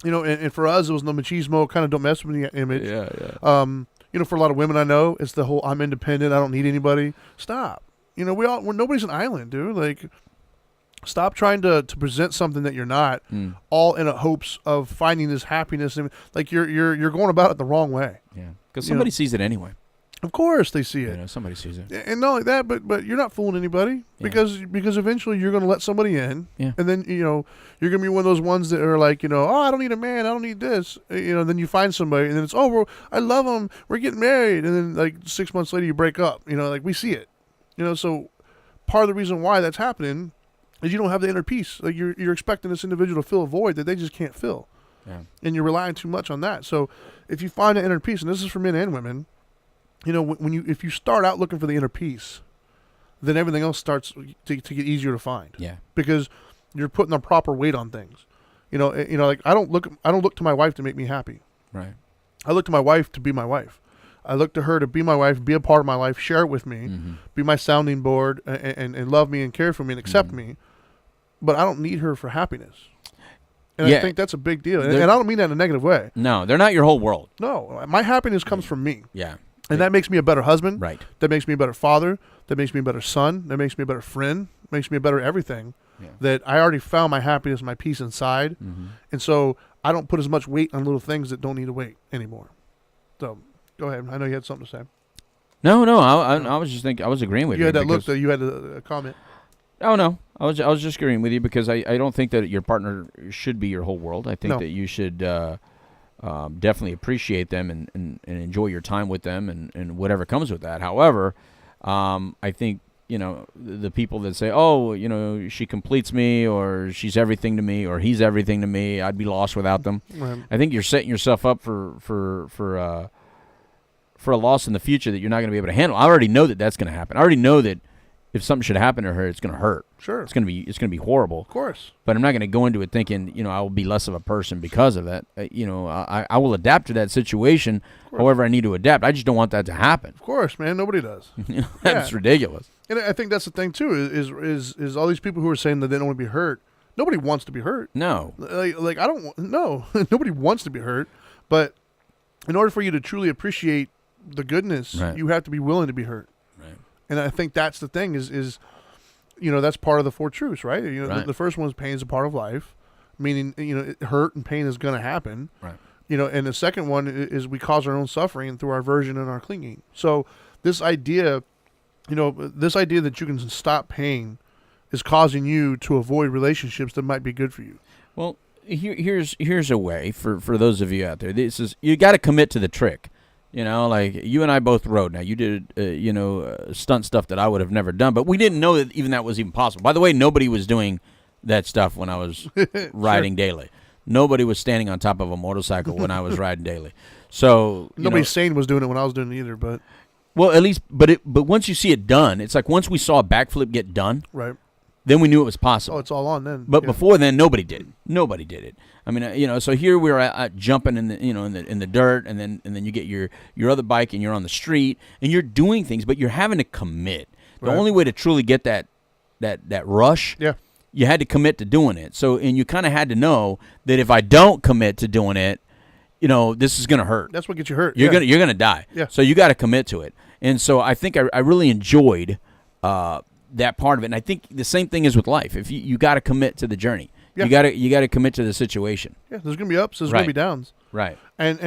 You know, and for us, it was the machismo, kind of don't mess with me image. Yeah. You know, for a lot of women I know, it's the whole I'm independent, I don't need anybody. Stop. You know, nobody's an island, dude. Like, stop trying to present something that you're not, all in a hopes of finding this happiness. And like you're going about it the wrong way. Yeah, because somebody sees it anyway. Of course they see it. You know, somebody sees it. And not like that, but you're not fooling anybody because eventually you're going to let somebody in, and then you're going to be one of those ones that are like, oh, I don't need a man, I don't need this, then you find somebody, and then it's I love him, we're getting married, and then like 6 months later you break up, like we see it, so part of the reason why that's happening is you don't have the inner peace. Like you're expecting this individual to fill a void that they just can't fill, and you're relying too much on that. So if you find the inner peace, and this is for men and women. If you start out looking for the inner peace, then everything else starts to get easier to find. Yeah. Because you're putting the proper weight on things. Like I don't look to my wife to make me happy. Right. I look to my wife to be my wife. I look to her to be my wife, be a part of my life, share it with me, be my sounding board, and love me and care for me and accept me. But I don't need her for happiness. And I think that's a big deal. And I don't mean that in a negative way. No, they're not your whole world. No, my happiness comes from me. Yeah. And that makes me a better husband. Right. That makes me a better father. That makes me a better son. That makes me a better friend. Makes me a better everything. Yeah. That I already found my happiness, my peace inside. And so I don't put as much weight on little things that don't need to wait anymore. So go ahead. I know you had something to say. No. I was just thinking. I was agreeing with you. You had that look. That you had a comment. Oh no. I was just agreeing with you because I don't think that your partner should be your whole world. I think that you should. Definitely appreciate them and enjoy your time with them and whatever comes with that. However, I think, the people that say, oh, she completes me or she's everything to me or he's everything to me, I'd be lost without them. Right. I think you're setting yourself up for a loss in the future that you're not going to be able to handle. I already know that that's going to happen. I already know that if something should happen to her, it's going to hurt. Sure. It's going to be horrible. Of course. But I'm not going to go into it thinking, I will be less of a person because of that. I will adapt to that situation however I need to adapt. I just don't want that to happen. Of course, man. Nobody does. That's ridiculous. And I think that's the thing, too, is all these people who are saying that they don't want to be hurt. Nobody wants to be hurt. No. Like I don't, no. Nobody wants to be hurt. But in order for you to truly appreciate the goodness, you have to be willing to be hurt. And I think that's the thing is that's part of the four truths, right? The first one is pain is a part of life, meaning, hurt and pain is going to happen. Right. And the second one is we cause our own suffering through our aversion and our clinging. So this idea that you can stop pain is causing you to avoid relationships that might be good for you. Well, here's a way for those of you out there. This is, you got to commit to the trick. Like you and I both rode. Now you did, stunt stuff that I would have never done, but we didn't know that that was even possible. By the way, nobody was doing that stuff when I was riding daily. Nobody was standing on top of a motorcycle when I was riding daily. So nobody sane was doing it when I was doing it either. But at least, but once you see it done, it's like once we saw a backflip get done, right? Then we knew it was possible. Oh, it's all on then. But before then, nobody did. Nobody did it. I mean, so here we were jumping in the dirt, and then you get your other bike, and you're on the street, and you're doing things, but you're having to commit. The only way to truly get that rush, you had to commit to doing it. So, and you kind of had to know that if I don't commit to doing it, this is gonna hurt. That's what gets you hurt. You're gonna die. Yeah. So you got to commit to it. And so I think I really enjoyed that part of it. And I think the same thing is with life. If you got to commit to the journey. Yeah. You got to commit to the situation. Yeah, there's going to be ups, there's going to be downs. Right. And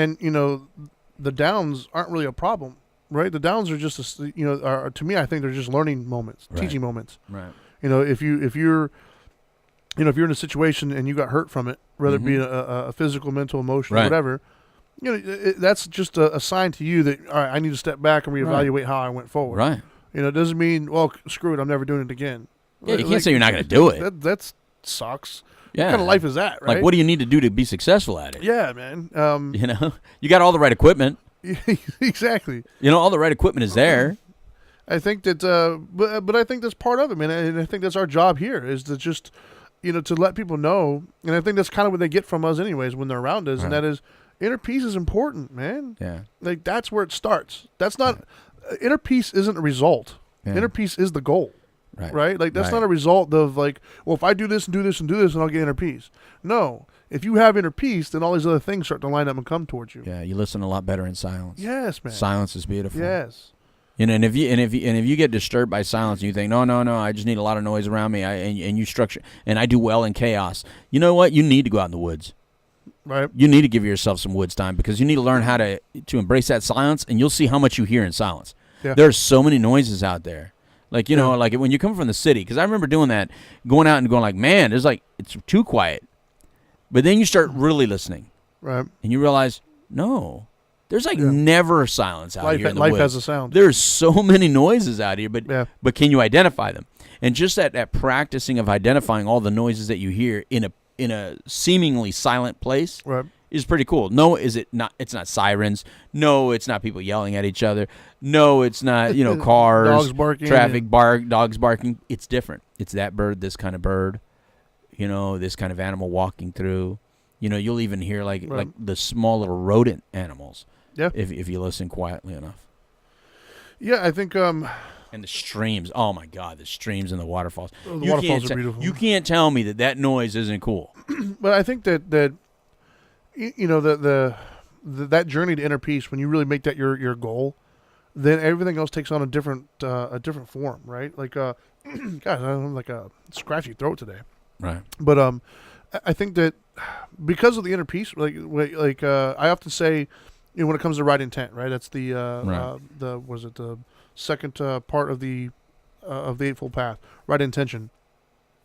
the downs aren't really a problem, right? The downs are just to me I think they're just learning moments, teaching moments. Right. If you're in a situation and you got hurt from it, whether it be a physical, mental, emotional, whatever, that's just a sign to you that all right, I need to step back and reevaluate how I went forward. Right. It doesn't mean, well, screw it, I'm never doing it again. Yeah, you can't say you're not going to do it. That sucks. Yeah. What kind of life is that, right? Like, what do you need to do to be successful at it? Yeah, man. You got all the right equipment. Exactly. All the right equipment is there. I think that, but I think that's part of it, man. And I think that's our job here is to just, to let people know. And I think that's kind of what they get from us anyways when they're around us. Right. And that is, Inner peace is important, man. Yeah. Like, that's where it starts. That's not inner peace isn't a result. Yeah. Inner peace is the goal. Right? Like, that's Right. not a result of, like, well, if I do this and do this and do this, then I'll get inner peace. No. If you have inner peace, then all these other things start to line up and come towards you. Yeah, you listen a lot better in silence. Yes, man. Silence is beautiful. Yes. You know, and if you get disturbed by silence, and you think, no, I just need a lot of noise around me, and you structure, and I do well in chaos. You know what? You need to go out in the woods. Right. You need to give yourself some woods time, because you need to learn how to embrace that silence, and you'll see how much you hear in silence. Yeah. There's so many noises out there. Like, you know, like when you come from the city, because I remember doing that, going out and going like, man, it's too quiet. But then you start really listening. Right. And you realize, no, there's never silence out here in the life woods. has a sound. There's so many noises out here, but can you identify them? And just that practicing of identifying all the noises that you hear in a seemingly silent place is pretty cool. No, it's not sirens. No, it's not people yelling at each other. No, it's not, cars, dogs barking, traffic, dogs barking. It's different. It's that bird, this kind of bird, this kind of animal walking through. You'll even hear like the small little rodent animals. Yeah. If you listen quietly enough. Yeah, I think and the streams. Oh my God, the streams and the waterfalls. The waterfalls are beautiful. You can't tell me that noise isn't cool. But I think that that journey to inner peace, when you really make that your goal, then everything else takes on a different form, right? Like God, I'm like a scratchy throat today. Right. But I think that because of the inner peace, I often say, when it comes to right intent, right? That's the the second part of the Eightfold Path, right intention.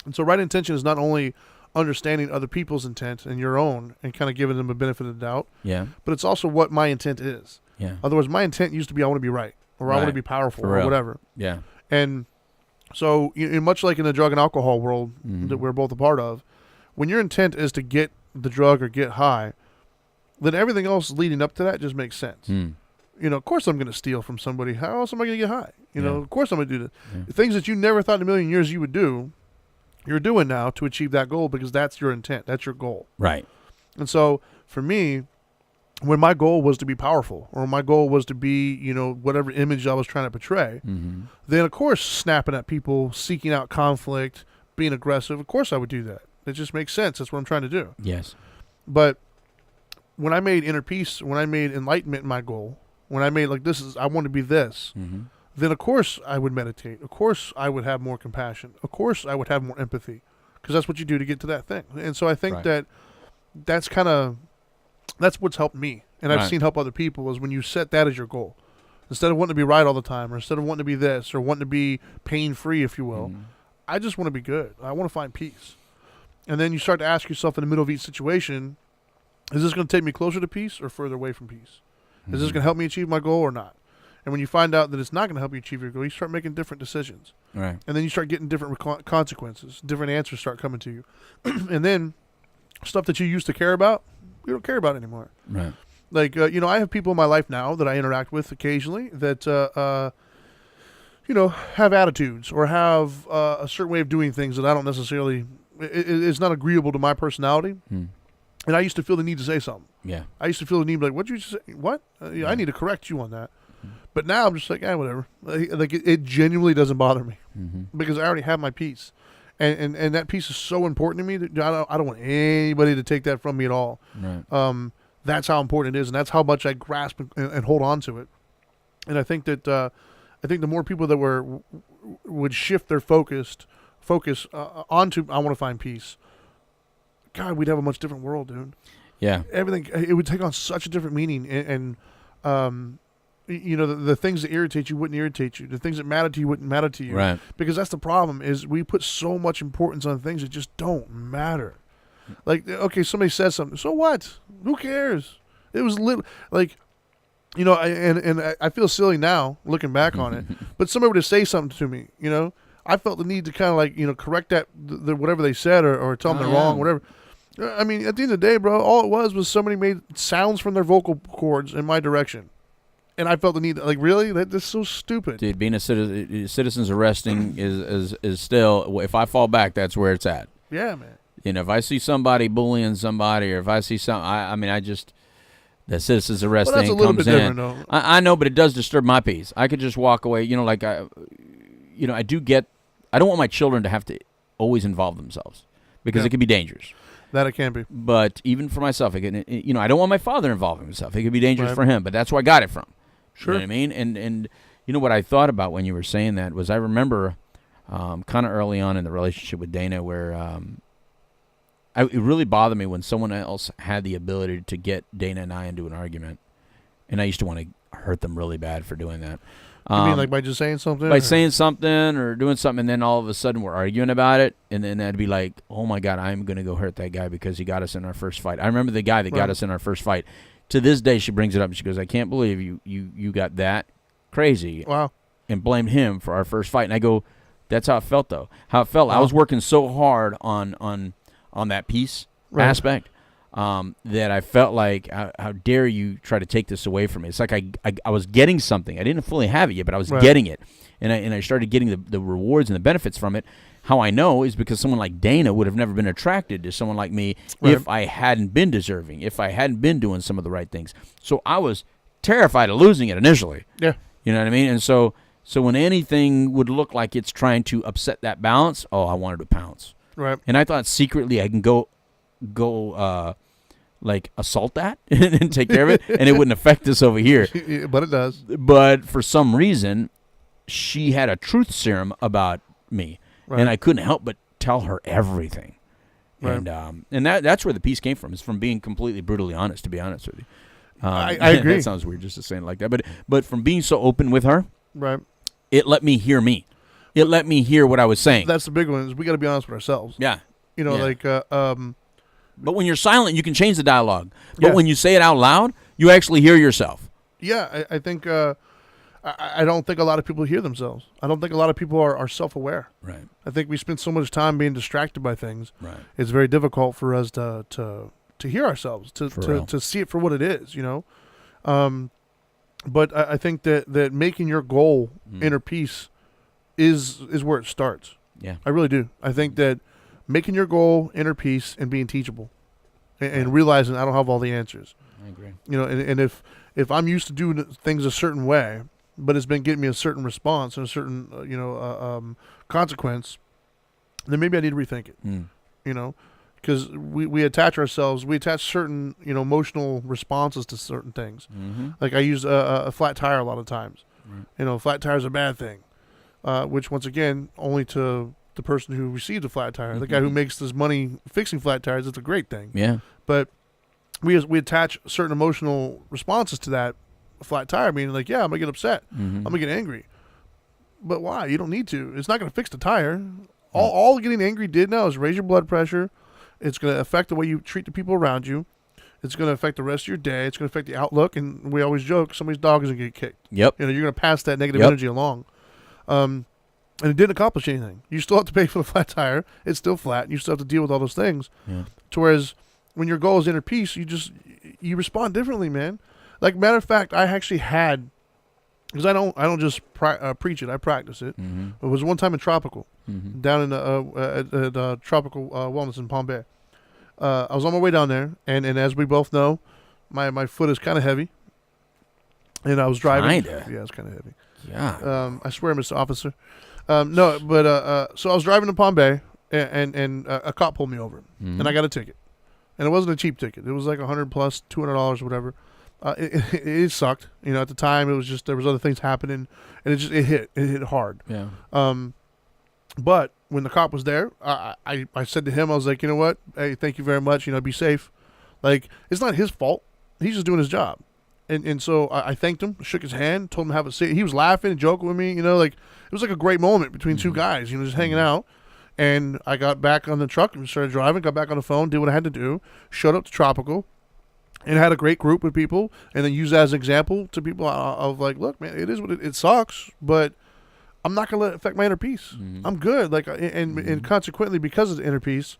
And so right intention is not only understanding other people's intent and your own and kind of giving them a benefit of the doubt. Yeah. But it's also what my intent is. Yeah. Otherwise, my intent used to be I want to be right, or I want to be powerful, or whatever. Yeah. And so, much like in the drug and alcohol world that we're both a part of, when your intent is to get the drug or get high, then everything else leading up to that just makes sense. Of course I'm going to steal from somebody. How else am I going to get high? Of course I'm going to do that. Yeah. Things that you never thought in a million years you would do, you're doing now to achieve that goal because that's your intent. That's your goal. Right. And so for me, when my goal was to be powerful, or my goal was to be, whatever image I was trying to portray, then of course snapping at people, seeking out conflict, being aggressive, of course I would do that. It just makes sense. That's what I'm trying to do. Yes. But when I made inner peace, when I made enlightenment my goal, when I made I want to be this, then of course I would meditate. Of course I would have more compassion. Of course I would have more empathy, because that's what you do to get to that thing. And so I think that's what's helped me. And I've seen help other people is when you set that as your goal. Instead of wanting to be right all the time, or instead of wanting to be this, or wanting to be pain-free, if you will, I just want to be good. I want to find peace. And then you start to ask yourself in the middle of each situation, is this going to take me closer to peace or further away from peace? Is this going to help me achieve my goal or not? And when you find out that it's not going to help you achieve your goal, you start making different decisions. Right. And then you start getting different consequences. Different answers start coming to you. And then stuff that you used to care about, you don't care about anymore. Right. Like, I have people in my life now that I interact with occasionally that, have attitudes or have a certain way of doing things that I don't necessarily, it's not agreeable to my personality. And I used to feel the need to say something. Yeah. I used to feel the need to be like, what'd you say? What? I need to correct you on that. But now I'm just like, whatever. Like it genuinely doesn't bother me because I already have my peace. And that peace is so important to me that I don't want anybody to take that from me at all. Right. That's how important it is, and that's how much I grasp and hold on to it. And I think that the more people that would shift their focus onto I want to find peace, God, we'd have a much different world, dude. Yeah. Everything, it would take on such a different meaning. And the things that irritate you wouldn't irritate you. The things that matter to you wouldn't matter to you. Right. Because that's the problem is we put so much importance on things that just don't matter. Like, okay, somebody says something. So what? Who cares? It was like, I feel silly now looking back on it, but somebody would say something to me, I felt the need to kind of correct that, whatever they said or tell them they're wrong, whatever. I mean, at the end of the day, bro, all it was somebody made sounds from their vocal cords in my direction. And I felt the need, really? That's so stupid. Dude, being a citizen's arresting is still, if I fall back, that's where it's at. Yeah, man. If I see somebody bullying somebody or if I see something, The citizen's arrest Well, that's thing a little comes bit in. different, though. I know, but it does disturb my peace. I could just walk away. I do get. I don't want my children to have to always involve themselves because it can be dangerous. That it can be. But even for myself, I don't want my father involving himself. It could be dangerous for him. But that's where I got it from. Sure. You know what I mean? And you know what I thought about when you were saying that was I remember kind of early on in the relationship with Dana where it really bothered me when someone else had the ability to get Dana and I into an argument. And I used to want to hurt them really bad for doing that. You mean like by just saying something? By saying something or doing something, and then all of a sudden we're arguing about it, and then I'd be like, oh, my God, I'm going to go hurt that guy because he got us in our first fight. I remember the guy that got us in our first fight. To this day, she brings it up, and she goes, I can't believe you got that crazy. Wow. And blamed him for our first fight. And I go, that's how it felt, though. How it felt. Wow. I was working so hard on that peace aspect. That I felt like, how dare you try to take this away from me? It's like I was getting something. I didn't fully have it yet, but I was getting it. And I started getting the rewards and the benefits from it. How I know is because someone like Dana would have never been attracted to someone like me if I hadn't been deserving, if I hadn't been doing some of the right things. So I was terrified of losing it initially. Yeah. You know what I mean? And so when anything would look like it's trying to upset that balance, I wanted to pounce. Right. And I thought secretly I can go like assault that and take care of it, and it wouldn't affect us over here. But it does. But for some reason, she had a truth serum about me, and I couldn't help but tell her everything. Right. And that's where the peace came from. Is from being completely brutally honest. To be honest with you, I agree. That sounds weird just to say it like that, but from being so open with her, right, it let me hear me. It let me hear what I was saying. That's the big one. Is we got to be honest with ourselves. Yeah. But when you're silent, you can change the dialogue. But when you say it out loud, you actually hear yourself. Yeah, I think I don't think a lot of people hear themselves. I don't think a lot of people are self-aware. Right. I think we spend so much time being distracted by things. Right. It's very difficult for us to hear ourselves, to see it for what it is, But I think that making your goal inner peace is where it starts. Yeah. I really do. I think that making your goal inner peace and being teachable and realizing I don't have all the answers. I agree. And if I'm used to doing things a certain way, but it's been getting me a certain response and a certain, consequence, then maybe I need to rethink it, because we attach certain, emotional responses to certain things. Mm-hmm. Like I use a flat tire a lot of times. Right. Flat tire is a bad thing, which once again, only to the person who received a flat tire, the guy who makes this money fixing flat tires, it's a great thing. Yeah. But we attach certain emotional responses to that flat tire, meaning like, yeah, I'm gonna get upset, I'm gonna get angry. But why? You don't need to. It's not gonna fix the tire. All getting angry did now is raise your blood pressure. It's gonna affect the way you treat the people around you. It's gonna affect the rest of your day. It's gonna affect the outlook. And we always joke, somebody's dog is gonna get kicked. Yep. You're gonna pass that negative energy along. And it didn't accomplish anything. You still have to pay for the flat tire. It's still flat. And you still have to deal with all those things. Yeah. To whereas when your goal is inner peace, you respond differently, man. Like, matter of fact, I actually had, because I don't just preach it, I practice it. Mm-hmm. It was one time in Tropical, down in at Tropical Wellness in Palm Bay. I was on my way down there, and as we both know, my foot is kind of heavy, and I was driving. Kinda? Yeah, it's kind of heavy. Yeah. I swear, Mr. Officer. So I was driving to Palm Bay, and a cop pulled me over, and I got a ticket. And it wasn't a cheap ticket. It was like $100 plus $200, whatever. It sucked. At the time, it was just there was other things happening, and it hit hard. Yeah. But when the cop was there, I said to him, I was like, you know what? Hey, thank you very much. Be safe. Like, it's not his fault. He's just doing his job. And so I thanked him, shook his hand, told him to have a seat. He was laughing and joking with me. Like it was like a great moment between two guys. Just hanging out. And I got back on the truck and started driving. Got back on the phone, did what I had to do. Showed up to Tropical. And had a great group of people, and then use that as an example to people of like, look, man, it is what it sucks, but I'm not gonna let it affect my inner peace. I'm good. Like, and consequently, because of the inner peace,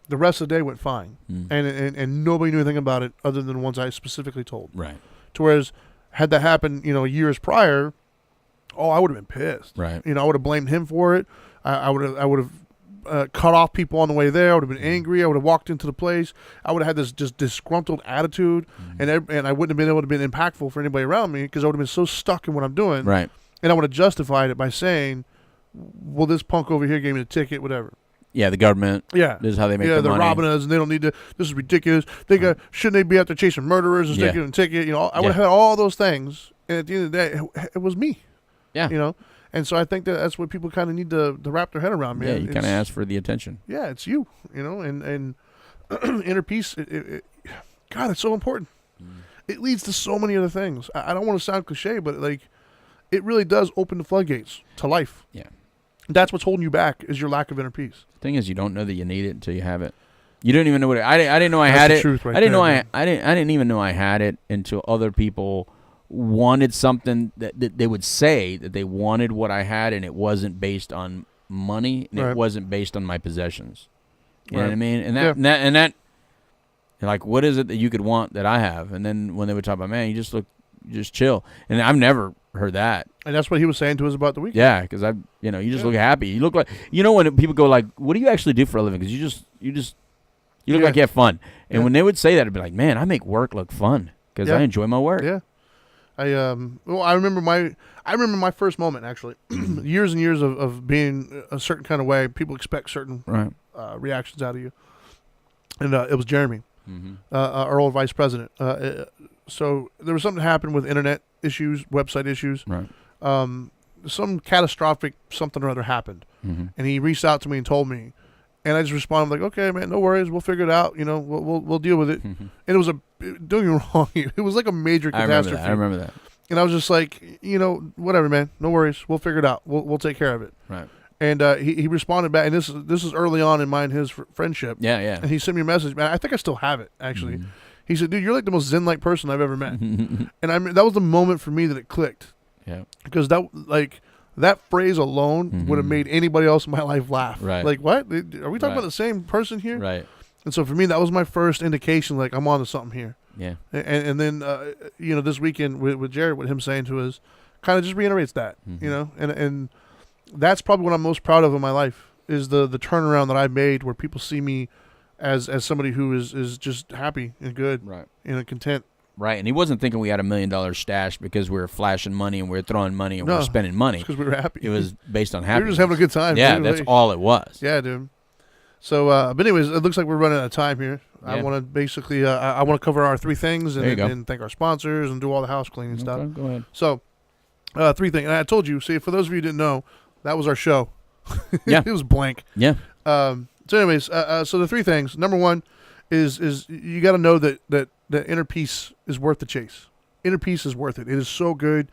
the rest of the day went fine, and nobody knew anything about it other than the ones I specifically told. Right. To whereas, had that happened, years prior, I would have been pissed. Right. I would have blamed him for it. I would have cut off people on the way there. I would have been angry. I would have walked into the place. I would have had this just disgruntled attitude, and I wouldn't have been able to be impactful for anybody around me because I would have been so stuck in what I'm doing. Right. And I would have justified it by saying, well, this punk over here gave me the ticket, whatever. Yeah, the government. Yeah. This is how they make their their money. money. Robbing us, and they don't need to. This is ridiculous. Shouldn't they be out there chasing murderers and sticking a ticket? You know, I would have had all those things, and at the end of the day, it was me. Yeah. You know, and so I think that's what people kind of need to wrap their head around, man. Yeah, you kind of ask for the attention. Yeah, it's you. You know, and inner peace. God, it's so important. It leads to so many other things. I don't want to sound cliche, but like, it really does open the floodgates to life. Yeah. That's what's holding you back is your lack of inner peace. The thing is, you don't know that you need it until you have it. You don't even know what I didn't know I had it. Truth right I didn't there, know man. I didn't even know I had it until other people wanted something that they would say that they wanted what I had, and it wasn't based on money, and it wasn't based on my possessions. You know what I mean? And that like, what is it that you could want that I have? And then when they would talk about, man, you just chill. And I've never heard that. And that's what he was saying to us about the weekend. Yeah, because you just look happy. You look like, when people go like, what do you actually do for a living? Because you look like you have fun. And when they would say that, I'd be like, man, I make work look fun because I enjoy my work. Yeah. I remember my first moment, actually. Years and years of being a certain kind of way. People expect certain reactions out of you. And it was Jeremy, our old vice president. So there was something that happened with internet issues, website issues. Right. Some catastrophic something or other happened. And he reached out to me and told me. And I just responded like, okay, man, no worries. We'll figure it out. You know, we'll deal with it. And it was don't get me wrong. It was like a major catastrophe. I remember that. And I was just like, whatever, man. No worries. We'll figure it out. We'll take care of it. Right. And he responded back. And this is early on in mine and his friendship. Yeah, yeah. And he sent me a message. Man, I think I still have it, actually. He said, dude, you're like the most Zen-like person I've ever met. And that was the moment for me that it clicked. Yeah. Because that phrase alone would have made anybody else in my life laugh. Right. Like, what? Are we talking about the same person here? Right. And so for me, that was my first indication, like, I'm on to something here. Yeah. And then, this weekend with Jared, what him saying to us kind of just reiterates that, and that's probably what I'm most proud of in my life is the turnaround that I've made where people see me as somebody who is just happy and good. Right. And content. Right, and he wasn't thinking we had $1 million stash because we were flashing money and we were throwing money and we were spending money. Because we were happy. It was based on We happiness. were just having a good time. Yeah, dude. that's all it was. Yeah, dude. So, but anyways, it looks like we're running out of time here. Yeah. I want to basically, I want to cover our 3 things and thank our sponsors and do all the house cleaning stuff. Go ahead. So, 3 things. And I told you, see, for those of you who didn't know, that was our show. Yeah. It was blank. Yeah. So anyways, so the 3 things. Number 1 is you got to know that inner peace is worth the chase. Inner peace is worth it. It is so good.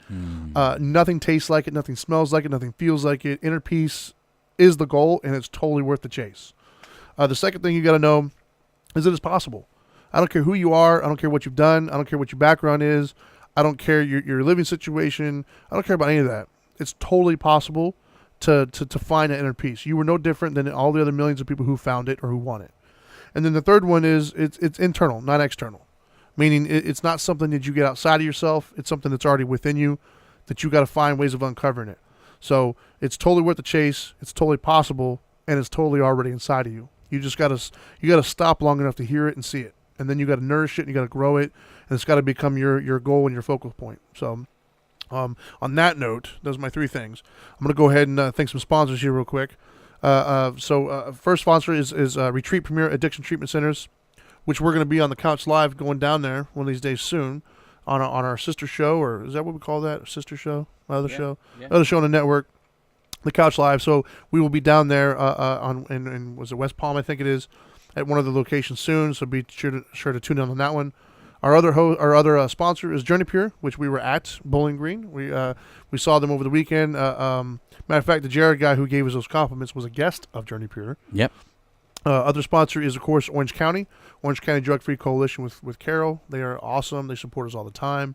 Nothing tastes like it. Nothing smells like it. Nothing feels like it. Inner peace is the goal, and it's totally worth the chase. The second thing you got to know is that it's possible. I don't care who you are. I don't care what you've done. I don't care what your background is. I don't care your living situation. I don't care about any of that. It's totally possible to find that inner peace. You were no different than all the other millions of people who found it or who want it. And then the third one is it's internal, not external. Meaning it's not something that you get outside of yourself. It's something that's already within you that you got to find ways of uncovering it. So it's totally worth the chase. It's totally possible, and it's totally already inside of you. You just got to stop long enough to hear it and see it. And then you got to nourish it and you got to grow it, and it's got to become your goal and your focal point. So on that note, those are my 3 things. I'm going to go ahead and thank some sponsors here real quick. First sponsor is Retreat Premier Addiction Treatment Centers, which we're going to be on the Couch Live going down there one of these days soon on our sister show, or is that what we call that? A sister show? Other show? Yeah. Other show on the network, the Couch Live. So we will be down there in was it West Palm, I think it is, at one of the locations soon. So be sure to tune in on that one. Our other sponsor is Journey Pure, which we were at Bowling Green. We saw them over the weekend. Matter of fact, the Jared guy who gave us those compliments was a guest of Journey Pure. Yep. Other sponsor is, of course, Orange County Drug Free Coalition with Carol. They are awesome. They support us all the time.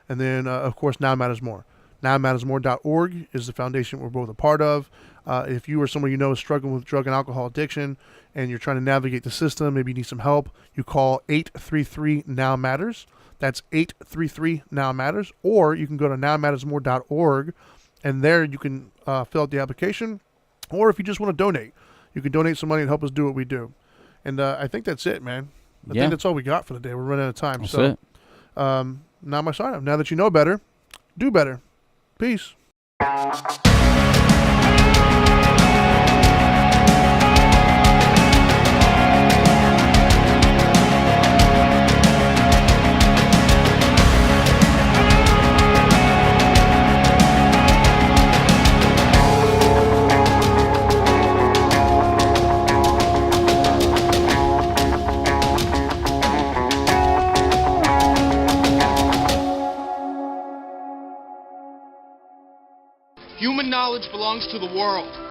And then, of course, Now Matters More. NowMattersMore.org is the foundation we're both a part of. If you or someone you know is struggling with drug and alcohol addiction and you're trying to navigate the system, maybe you need some help, you call 833-NOW-MATTERS. That's 833-NOW-MATTERS. Or you can go to NowMattersMore.org, and there you can fill out the application. Or if you just want to donate, You can donate some money and help us do what we do. And I think that's it, man. I think that's all we got for the day. We're running out of time. That's it. Now my sign up. Now that you know better, do better. Peace. Human knowledge belongs to the world.